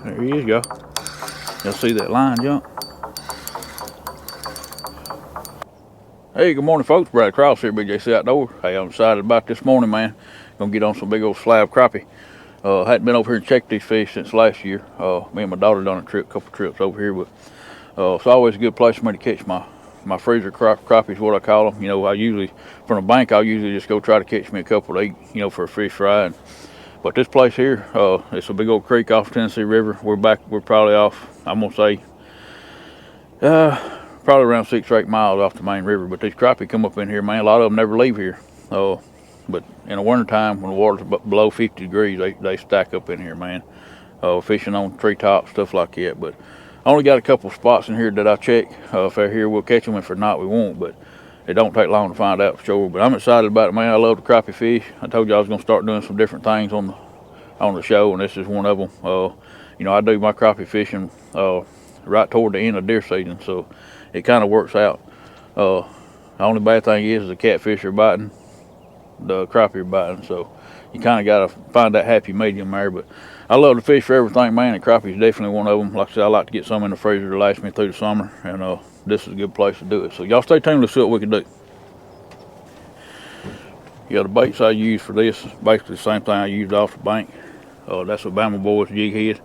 There he is, y'all. Y'all see that line jump? Hey, good morning, folks. Brad Cross here, BJC Outdoors. Hey, I'm excited about this morning, man. Gonna get on some big old slab crappie. Hadn't been over here and checked these fish since last year. Me and my daughter done a couple trips over here, but it's always a good place for me to catch my freezer crappie is what I call them. You know, I usually from the bank I'll usually just go try to catch me a couple to eat, you know, for a fish fry. But this place here, it's a big old creek off the Tennessee River. We're probably off, I'm gonna say, probably around 6 or 8 miles off the main river. But these crappie come up in here, man. A lot of them never leave here. But in the wintertime, when the water's below 50 degrees, they stack up in here, man. Fishing on treetops, stuff like that. But I only got a couple spots in here that I check. If they're here, we'll catch them. If they're not, we won't. But it don't take long to find out for sure. But I'm excited about it, man. I love the crappie fish. I told you I was gonna start doing some different things on the show, and this is one of them. You know, I do my crappie fishing right toward the end of deer season, so it kind of works out. The only bad thing is the catfish are biting, the crappie are biting, so you kind of got to find that happy medium there. But I love to fish for everything, man, and crappie is definitely one of them. Like I said, I like to get some in the freezer to last me through the summer, and this is a good place to do it. So y'all stay tuned, let's see what we can do. Yeah, the baits I use for this is basically the same thing I used off the bank. That's a Bama Boys jig head,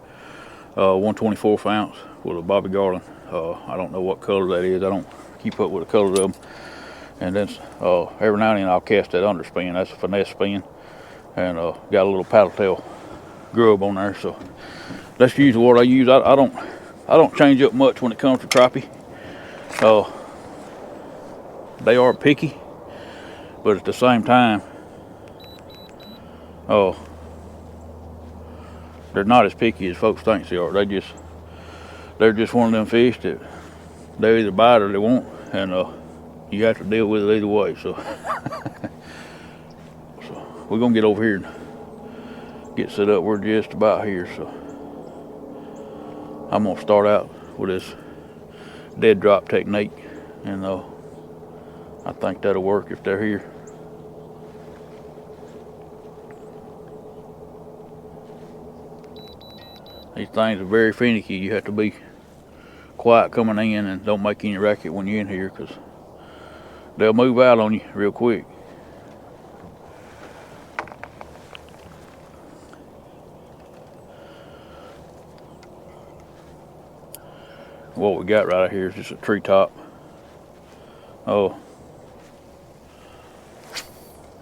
1/24 ounce with a Bobby Garland. I don't know what color that is. I don't keep up with the colors of them. And then every now and then I'll cast that underspin. That's a finesse spin, and got a little paddle tail grub on there. So that's usually what I use. I don't change up much when it comes to crappie. They are picky, but at the same time, they're not as picky as folks think they are. They're just one of them fish that they either bite or they won't, and you have to deal with it either way. So, so we're gonna get over here and get set up. We're just about here, so I'm gonna start out with this dead drop technique, and I think that'll work if they're here. These things are very finicky. You have to be quiet coming in and don't make any racket when you're in here, because they'll move out on you real quick. What we got right here is just a treetop.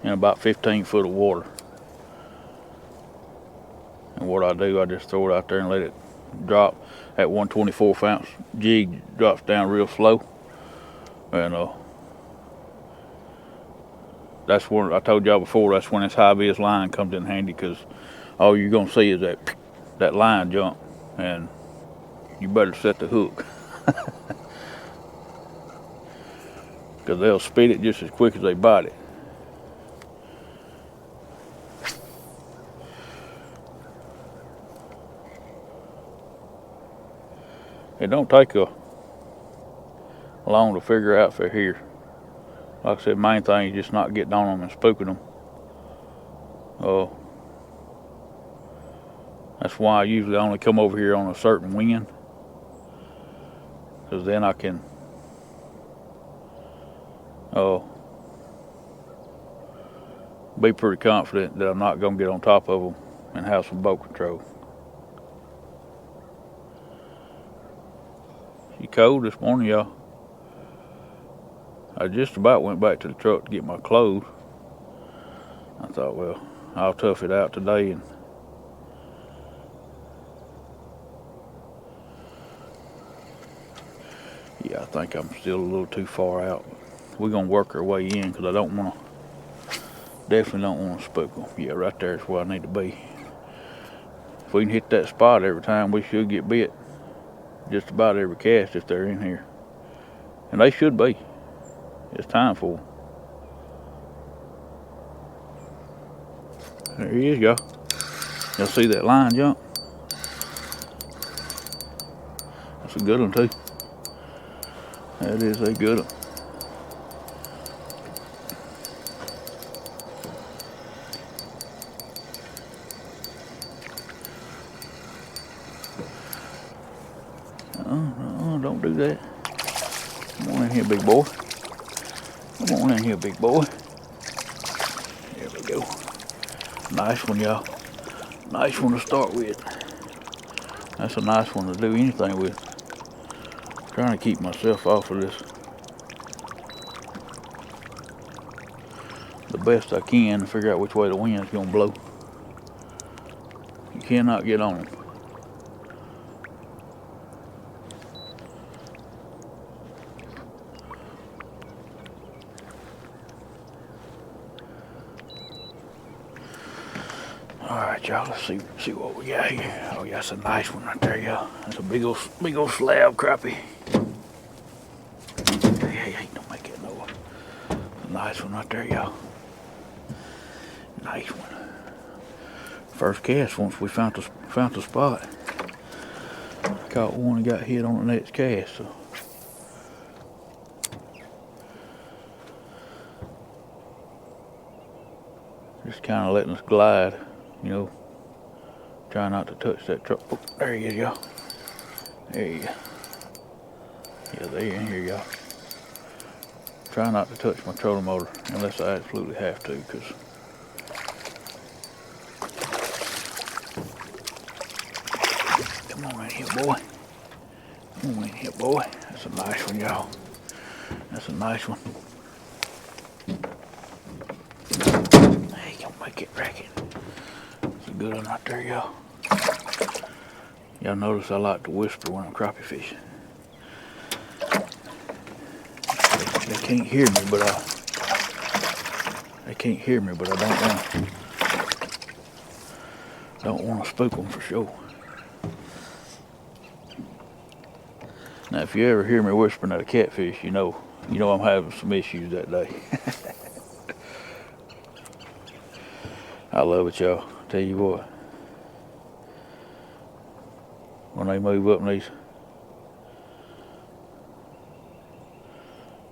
In about 15 foot of water. And what I do, I just throw it out there and let it drop. That 1/24 ounce jig drops down real slow, and that's when I told y'all before. That's when this high vis line comes in handy, because all you're gonna see is that line jump, and you better set the hook, because they'll spit it just as quick as they bite it. It don't take long to figure out if they're here. Like I said, main thing is just not getting on them and spooking them. That's why I usually only come over here on a certain wind, because then I can be pretty confident that I'm not going to get on top of them and have some boat control. You cold this morning, y'all? I just about went back to the truck to get my clothes. I thought, well, I'll tough it out today, and yeah, I think I'm still a little too far out. We're gonna work our way in, because I definitely don't want to spook them. Yeah, right there is where I need to be. If we can hit that spot every time, we should get bit. Just about every cast if they're in here, and they should be. It's time for them. There he is, y'all. Y'all see that line jump? That's a good one too. That is a good one. Don't do that. Come on in here, big boy. Come on in here, big boy. There we go. Nice one, y'all. Nice one to start with. That's a nice one to do anything with. Trying to keep myself off of this the best I can to figure out which way the wind's gonna blow. You cannot get on them. Alright, y'all, let's see what we got here. Oh yeah, that's a nice one right there, y'all. That's a big old slab crappie. Hey, don't make that noise. A nice one right there, y'all. Nice one. First cast once we found the spot. Caught one and got hit on the next cast, so. Just kind of letting us glide, you know. Try not to touch that truck. Oh, there you go. There you go. Yeah, they're in here, y'all. Try not to touch my trolling motor unless I absolutely have to, because come on in here, boy. Come on in here, boy. That's a nice one, y'all. That's a nice one. Hey, don't make it racket. That's a good one right there, y'all. Y'all notice I like to whisper when I'm crappie fishing. They can't hear me, but I don't want to spook them for sure. Now, if you ever hear me whispering at a catfish, you know I'm having some issues that day. I love it, y'all. Tell you what, when they move up in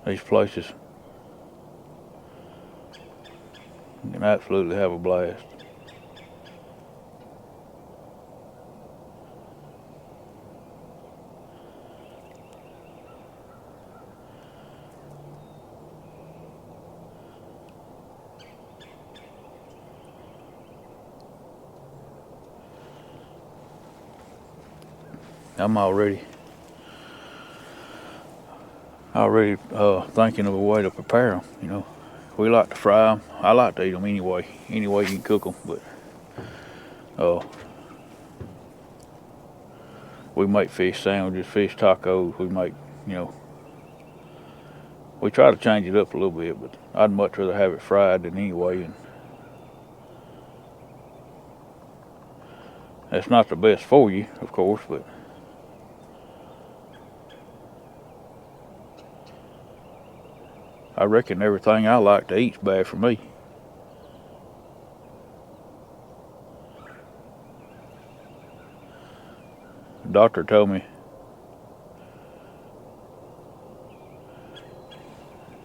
these places, you can absolutely have a blast. I'm already thinking of a way to prepare them. You know, we like to fry them. I like to eat them anyway. Any way you can cook them, but we make fish sandwiches, fish tacos. We make, we try to change it up a little bit, but I'd much rather have it fried than anyway. And that's not the best for you, of course, but I reckon everything I like to eat's bad for me. The doctor told me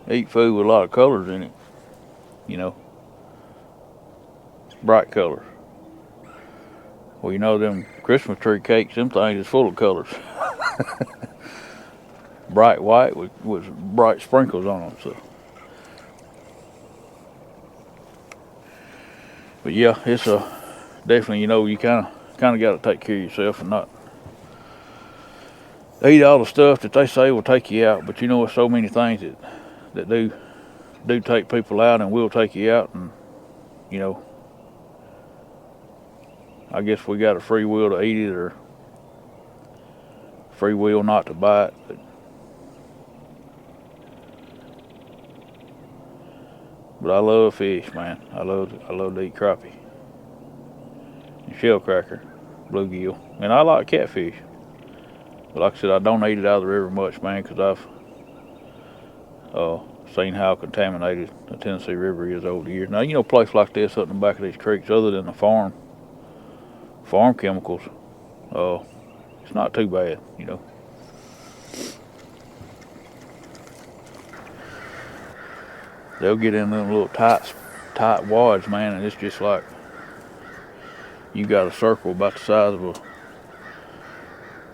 eat food with a lot of colors in it, bright colors. Well, them Christmas tree cakes, them things is full of colors. Bright white with bright sprinkles on them. So, but yeah, it's definitely, you kind of got to take care of yourself and not eat all the stuff that they say will take you out. But there's so many things that do take people out and will take you out, and I guess we got a free will to eat it or free will not to buy it. But I love fish, man. I love to eat crappie, and shellcracker, bluegill, and I like catfish. But like I said, I don't eat it out of the river much, man, because I've seen how contaminated the Tennessee River is over the years. Now, a place like this up in the back of these creeks, other than the farm chemicals, it's not too bad, They'll get in them little tight wads, man, and it's just like you got a circle about the size of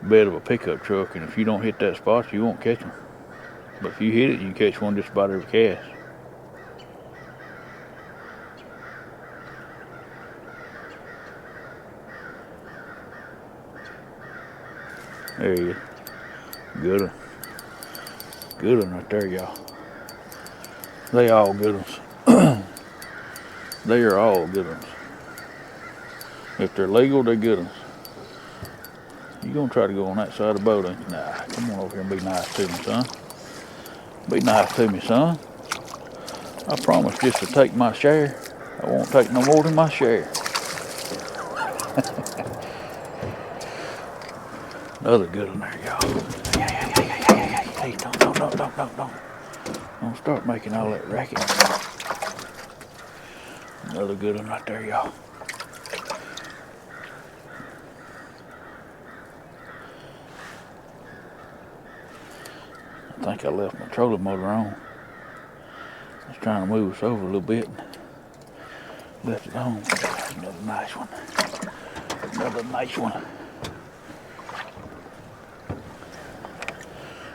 bed of a pickup truck, and if you don't hit that spot, you won't catch them. But if you hit it, you catch one just about every cast. There you go. Good one. Good one right there, y'all. They all good ones. They are all good ones. If they're legal, they're good ones. You gonna try to go on that side of the boat, ain't you? Nah, come on over here and be nice to me, son. Be nice to me, son. I promise just to take my share. I won't take no more than my share. Another good one there, y'all. Hey, don't. Don't start making all that racket. Another good one right there, y'all. I think I left my trolling motor on. I was trying to move us over a little bit. Left it on. Another nice one. Another nice one.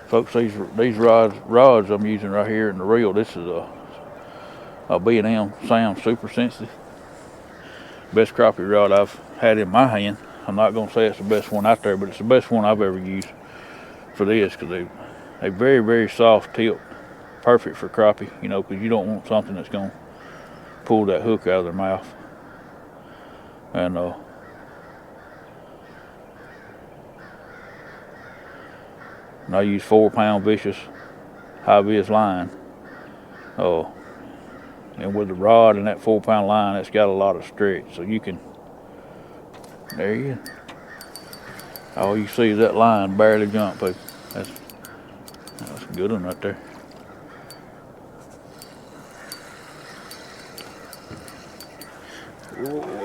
Folks, these rods I'm using right here in the reel, this is a B&M Sam Super Sensitive. Best crappie rod I've had in my hand. I'm not going to say it's the best one out there, but it's the best one I've ever used for this, because they very, very soft tip. Perfect for crappie, you know, because you don't want something that's going to pull that hook out of their mouth. And I use 4-pound vicious high vis line. And with the rod and that 4-pound line, it's got a lot of stretch, so you can. There you go. All you see is that line barely jump, people. That's a good one right there. Whoa.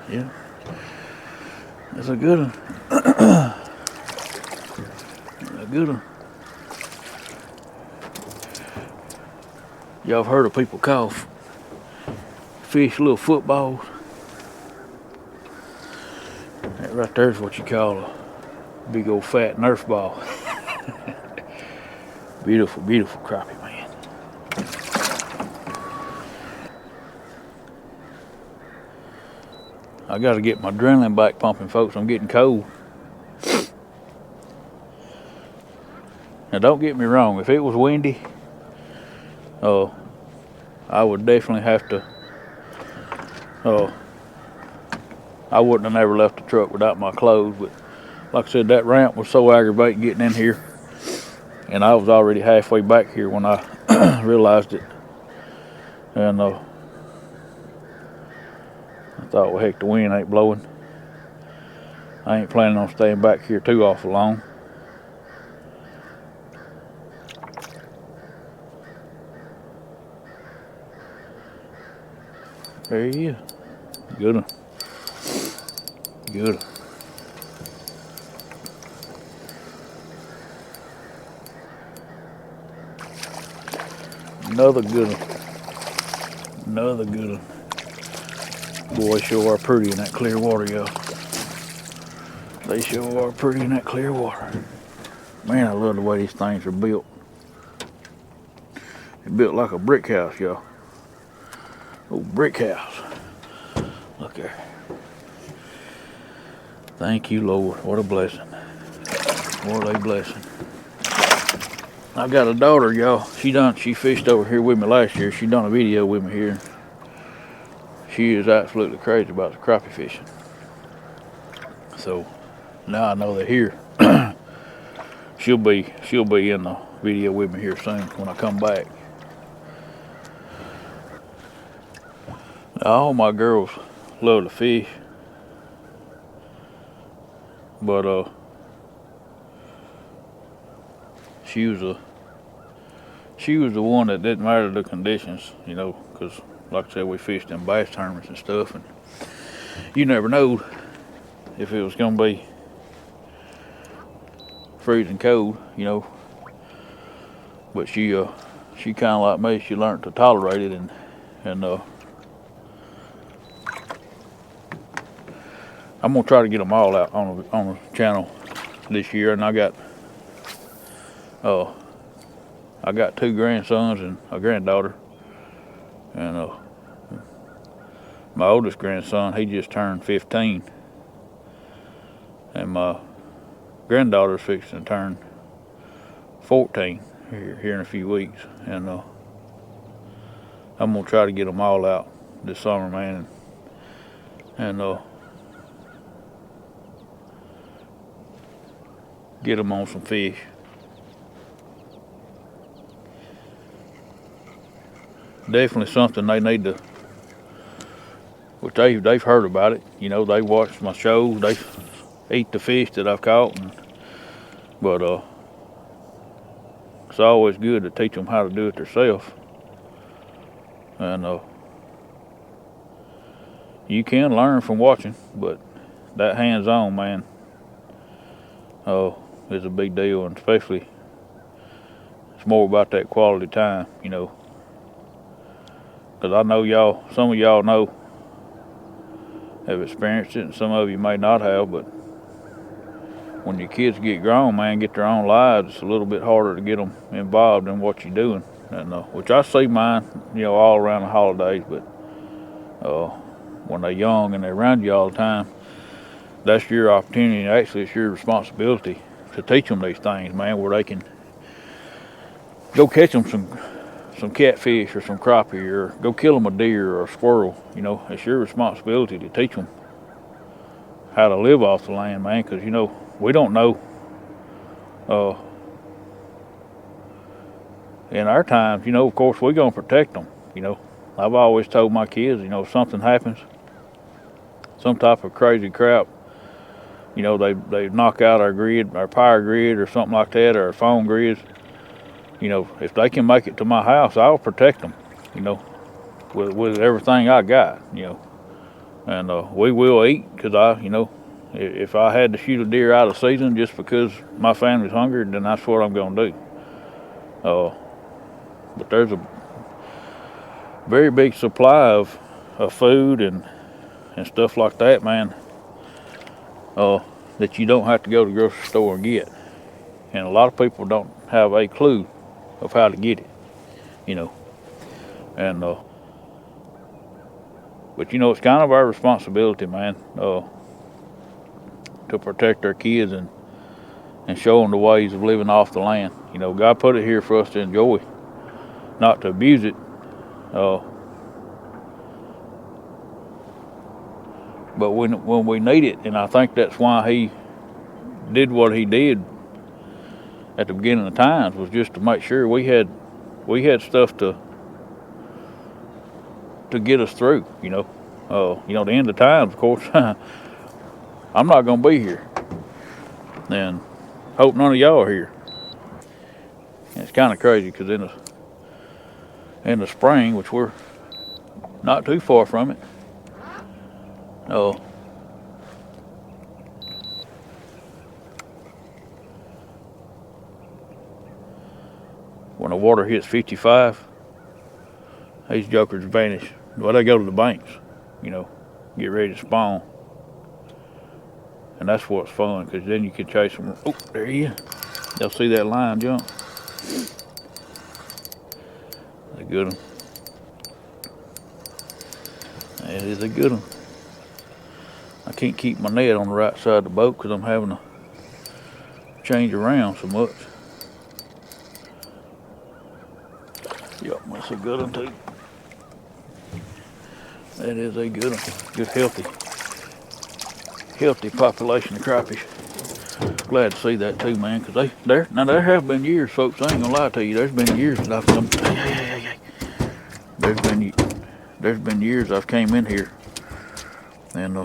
Yeah, that's a good one. A good one. Y'all have heard of people call fish little footballs? That right there is what you call a big old fat Nerf ball. Beautiful, beautiful crappie, man. I got to get my adrenaline back pumping, folks. I'm getting cold. Now, don't get me wrong. If it was windy, I would definitely have to. I wouldn't have never left the truck without my clothes. But like I said, that ramp was so aggravating getting in here, and I was already halfway back here when I realized it. And I thought, well, heck, the wind ain't blowing. I ain't planning on staying back here too awful long. There he is. Good one. Good one. Another good one. Another good one. Boy, sure are pretty in that clear water, y'all. They sure are pretty in that clear water. Man, I love the way these things are built. They're built like a brick house, y'all. Oh, brick house. Look there. Thank you, Lord. What a blessing. What a blessing. I got a daughter, y'all. She fished over here with me last year. She done a video with me here. She is absolutely crazy about the crappie fishing. So now I know that here she'll be in the video with me here soon when I come back. Now, all my girls love to fish, but she was the one that didn't matter the conditions, you know, because like I said, we fished in bass tournaments and stuff, and you never know if it was gonna be freezing cold, you know. But she kind of like me. She learned to tolerate it, and And I'm gonna try to get them all out on the channel this year. And I got 2 grandsons and a granddaughter. And my oldest grandson, he just turned 15, and my granddaughter's fixing to turn 14 here in a few weeks. And I'm gonna try to get them all out this summer, man, and get them on some fish. Definitely something they need to. Which they've heard about it. You know, they watch my shows. They eat the fish that I've caught, but it's always good to teach them how to do it themselves. And you can learn from watching, but that hands-on, man, is a big deal, and especially it's more about that quality time, you know. Because I know some of y'all know, have experienced it, and some of you may not have, but when your kids get grown, man, get their own lives, it's a little bit harder to get them involved in what you're doing. And which I see mine, you know, all around the holidays, but when they're young and they're around you all the time, that's your opportunity. Actually, it's your responsibility to teach them these things, man, where they can go catch them some catfish or some crappie, or go kill them a deer or a squirrel. You know, it's your responsibility to teach them how to live off the land, man, because, you know, we don't know. In our times, you know, of course, we're going to protect them. You know, I've always told my kids, you know, if something happens, some type of crazy crap, you know, they knock out our grid, our power grid or something like that, or our phone grids, you know, if they can make it to my house, I'll protect them, you know, with everything I got, you know. And we will eat, because you know, if I had to shoot a deer out of season just because my family's hungry, then that's what I'm going to do. But there's a very big supply of food and stuff like that, man, that you don't have to go to the grocery store and get. And a lot of people don't have a clue of how to get it, you know. And but, you know, it's kind of our responsibility, man, to protect our kids and show them the ways of living off the land. You know, God put it here for us to enjoy, not to abuse it. But when we need it, and I think that's why He did what He did at the beginning of the times, was just to make sure we had stuff to get us through. You know, the end of times, of course. I'm not gonna be here, and hope none of y'all are here. And it's kind of crazy, because in the spring, which we're not too far from it, when the water hits 55, these jokers vanish. Well, they go to the banks, you know, get ready to spawn. And that's what's fun, because then you can chase them. Oh, there he is. Y'all see that line jump? That's a good one. That is a good one. I can't keep my net on the right side of the boat because I'm having to change around so much. Yep, that's a good one too. That is a good one. Good healthy population of crappies. Glad to see that too, man, because there have been years, folks, I ain't gonna lie to you, there's been years that I've come, there's been years I've came in here and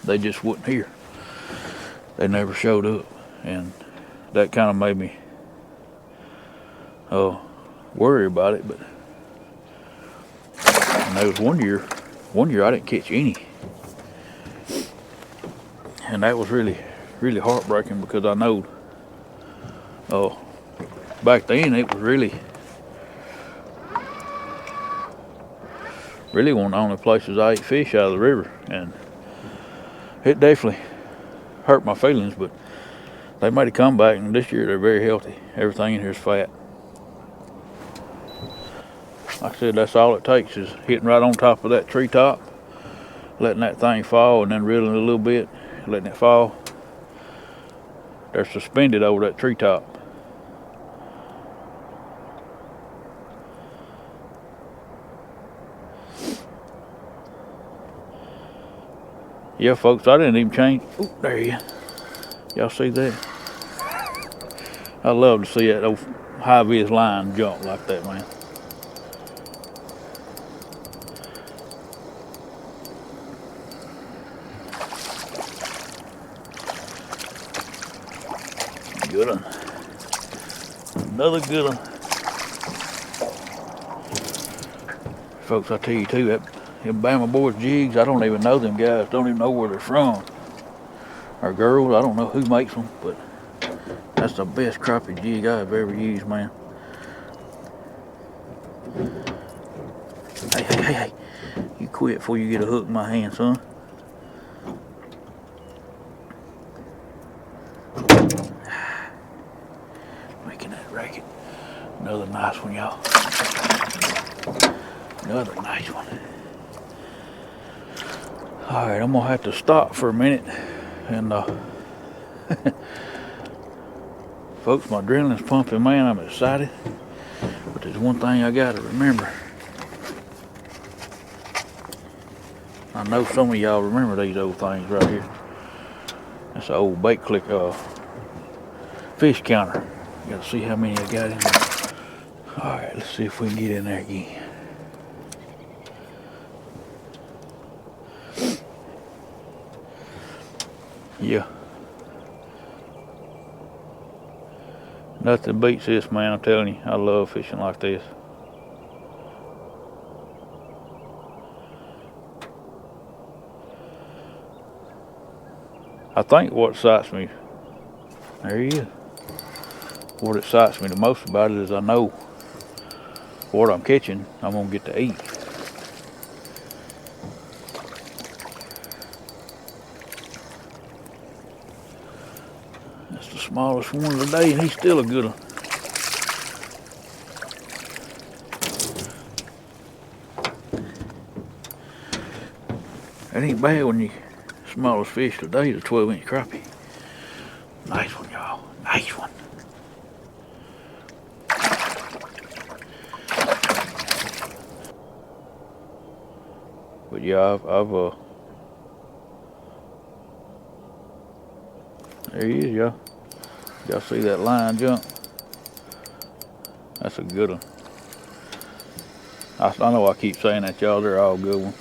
they just wasn't here. They never showed up, and that kind of made me worry about it. But and there was one year I didn't catch any, and that was really heartbreaking, because I know back then it was really really one of the only places I ate fish out of the river, and it definitely hurt my feelings, but they made a comeback, and this year they're very healthy. Everything in here is fat. Like I said, that's all it takes is hitting right on top of that treetop, letting that thing fall, and then reeling it a little bit, letting it fall. They're suspended over that treetop. Yeah, folks, I didn't even change. Oh, there you. Y'all see that? I love to see that old high-vis line jump like that, man. Good one. Another good one. Folks, I tell you too, them Bama boys jigs, I don't even know them guys. Don't even know where they're from. Or girls, I don't know who makes them, but that's the best crappie jig I've ever used, man. Hey. You quit before you get a hook in my hand, son. Making that racket. Another nice one, y'all. Another nice one. Alright, I'm gonna have to stop for a minute and folks, my adrenaline's pumping, man. I'm excited. But there's one thing I gotta remember. I know some of y'all remember these old things right here. That's an old bait click fish counter. You gotta see how many I got in there. Alright, let's see if we can get in there again. Yeah. Nothing beats this, man. I'm telling you, I love fishing like this. I think what excites me, there he is. What excites me the most about it is I know what I'm catching, I'm gonna get to eat. That's the smallest one of the day, and he's still a good one. That ain't bad when you smallest fish today is a 12-inch crappie. Nice one, y'all. Nice one. But yeah, there he is, y'all. Y'all see that line jump? That's a good one. I know I keep saying that, y'all. They're all good ones.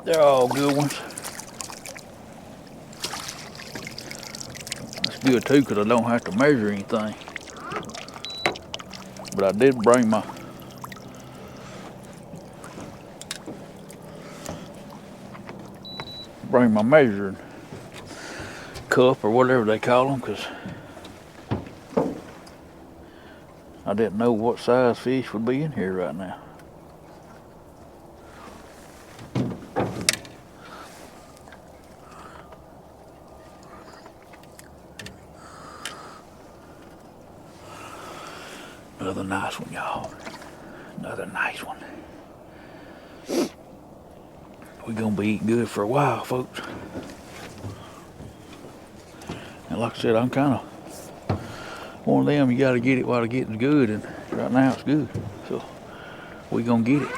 They're all good ones. That's good too, because I don't have to measure anything. But I did bring my measuring cup or whatever they call them, because I didn't know what size fish would be in here right now. Another nice one, y'all. Another nice one. We're gonna be eating good for a while, folks. And like I said, I'm kind of one of them, you gotta get it while the getting's good, and right now it's good. So we're gonna get it.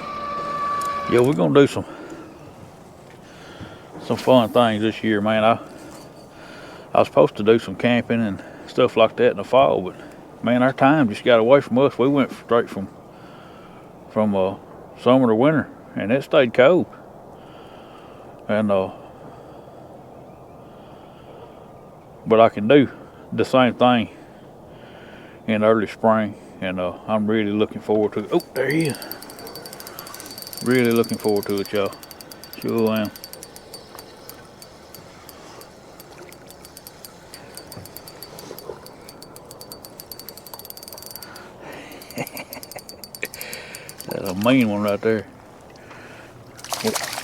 Yeah, we're gonna do some fun things this year, man. I was supposed to do some camping and stuff like that in the fall, but man, our time just got away from us. We went straight from summer to winter, and it stayed cold. And but I can do the same thing in early spring, and I'm really looking forward to it. Oh, there he is. Really looking forward to it, y'all. Sure am. mean one right there.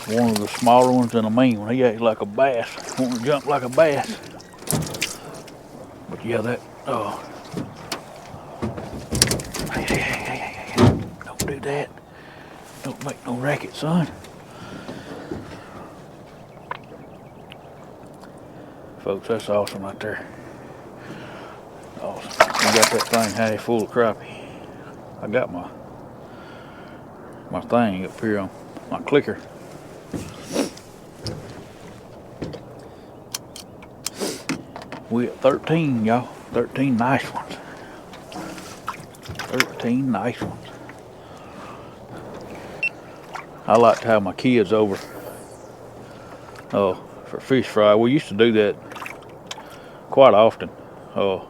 One of the smaller ones and a mean one. He acts like a bass. Want to jump like a bass. But yeah, that. Oh. Hey. Don't do that. Don't make no racket, son. Folks, that's awesome right there. Awesome. We got that thing half full of crappie. I got my thing up here on my clicker. We at 13, y'all. 13 nice ones. 13 nice ones. I like to have my kids over for fish fry. We used to do that quite often. Well,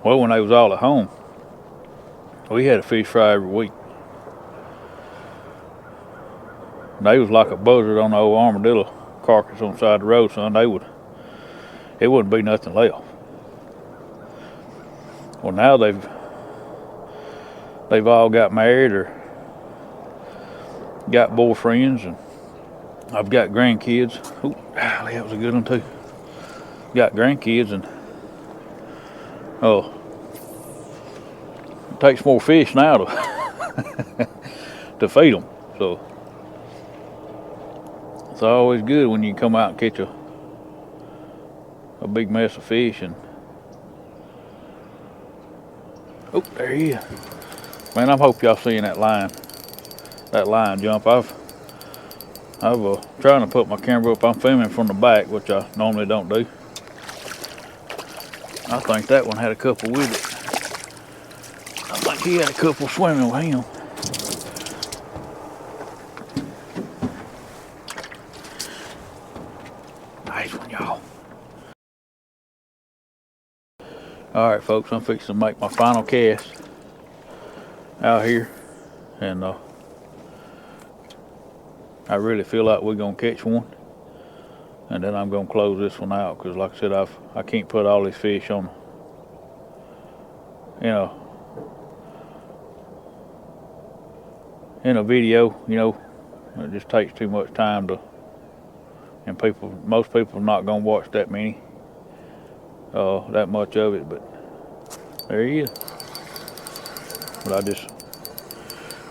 when they was all at home, we had a fish fry every week. They was like a buzzard on the old armadillo carcass on the side of the road, son. It wouldn't be nothing left. Well, now they've all got married or got boyfriends, and I've got grandkids. Ooh, that was a good one too. Got grandkids, and it takes more fish now to feed them. So it's always good when you come out and catch a big mess of fish. And oh, there he is. Man, I hope y'all seeing that line jump. I've trying to put my camera up. I'm filming from the back, which I normally don't do. I think that one had a couple with it. I think he had a couple swimming with him. Nice one, y'all. All right, folks, I'm fixing to make my final cast out here, and I really feel like we're gonna catch one, and then I'm gonna close this one out, because like I said, I can't put all these fish on, in a video. It just takes too much time and most people are not gonna watch that many, that much of it. But there he is. But I just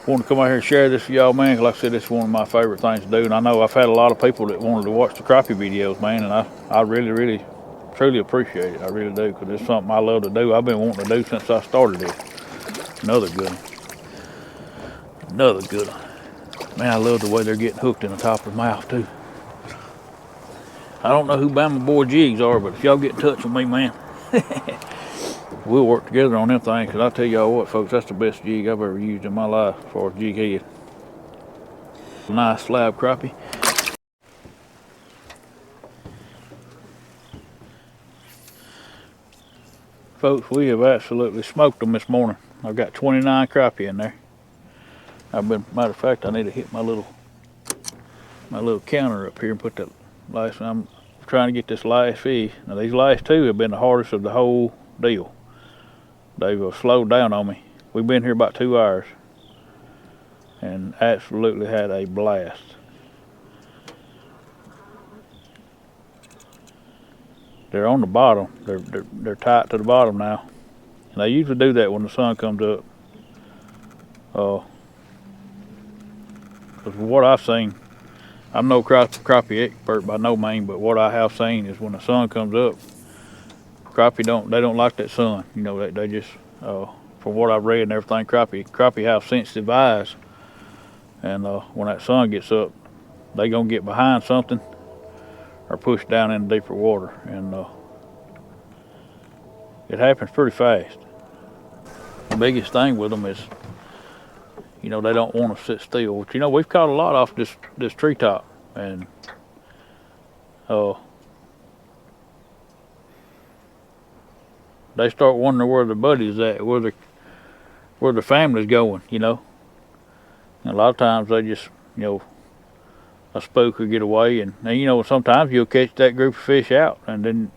want to come out here and share this with y'all, man. Like I said, this is one of my favorite things to do, and I know I've had a lot of people that wanted to watch the crappie videos, man, and I really truly appreciate it. I really do, because it's something I love to do. I've been wanting to do since I started it. Another good one. Man, I love the way they're getting hooked in the top of the mouth too. I don't know who Bama Boy jigs are, but if y'all get in touch with me, man, we'll work together on them things, because I tell y'all what, folks, that's the best jig I've ever used in my life as far as jig head. Nice slab crappie. Folks, we have absolutely smoked them this morning. I've got 29 crappie in there. Matter of fact, I need to hit my little counter up here and put that last one. I'm trying to get this last fish. Now these last two have been the hardest of the whole deal. They've slowed down on me. We've been here about 2 hours and absolutely had a blast. They're on the bottom. They're tight to the bottom now. And they usually do that when the sun comes up. Because what I've seen, I'm no crappie expert by no means, but what I have seen is when the sun comes up, crappie don't like that sun. They just, from what I've read and everything, crappie have sensitive eyes, and when that sun gets up, they gonna get behind something or push down in deeper water, and it happens pretty fast. The biggest thing with them is, they don't want to sit still. But, we've caught a lot off this treetop, and they start wondering where their buddy's at, where the family's going, And a lot of times they just, a spook will get away, and sometimes you'll catch that group of fish out, and then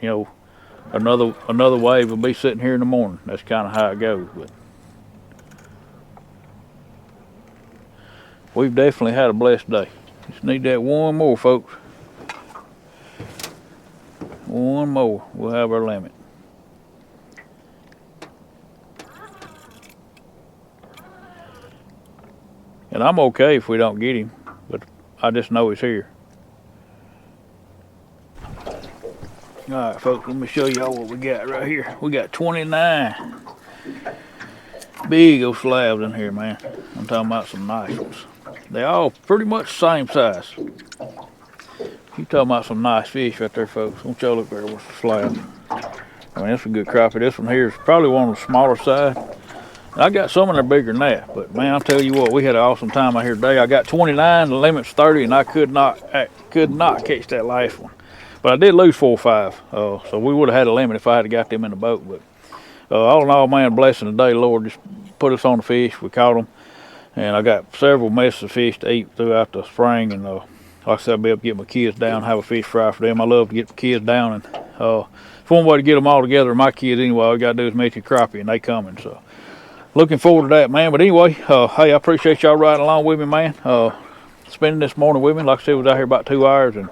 another wave will be sitting here in the morning. That's kind of how it goes. But we've definitely had a blessed day. Just need that one more, folks. One more, we'll have our limit. And I'm okay if we don't get him, but I just know he's here. All right, folks, let me show y'all what we got right here. We got 29 big old slabs in here, man. I'm talking about some nice ones. They all pretty much the same size. You talking about some nice fish right there, folks. Don't y'all look there with the slab. I mean, that's a good crappie. This one here is probably one of the smaller side. I got some in there bigger than that, but man, I'll tell you what, we had an awesome time out here today. I got 29, the limit's 30, and I could not catch that last one. But I did lose 4 or 5, so we would have had a limit if I had got them in the boat. But all in all, man, blessing today, Lord just put us on the fish. We caught them, and I got several messes of fish to eat throughout the spring. And like I said, I'll be able to get my kids down, have a fish fry for them. I love to get the kids down, and it's one way to get them all together. My kids, anyway, all you got to do is mention Crappie, and they coming. So looking forward to that, man. But anyway, hey, I appreciate y'all riding along with me, man. Spending this morning with me. Like I said, I was out here about 2 hours, and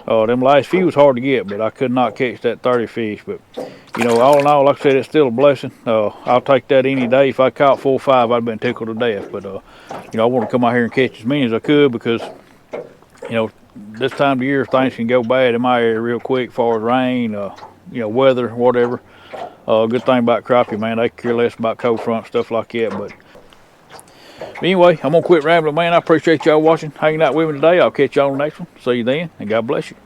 them last few was hard to get, but I could not catch that 30 fish. But, you know, all in all, like I said, it's still a blessing. I'll take that any day. If I caught 4 or 5, I'd have been tickled to death. But, you know, I want to come out here and catch as many as I could because, you know, this time of year, things can go bad in my area real quick as far as rain, you know, weather, whatever. Good thing about crappie, man, they care less about cold front, stuff like that. But anyway, I'm going to quit rambling, man. I appreciate y'all watching, hanging out with me today. I'll catch y'all on the next one. See you then, and God bless you.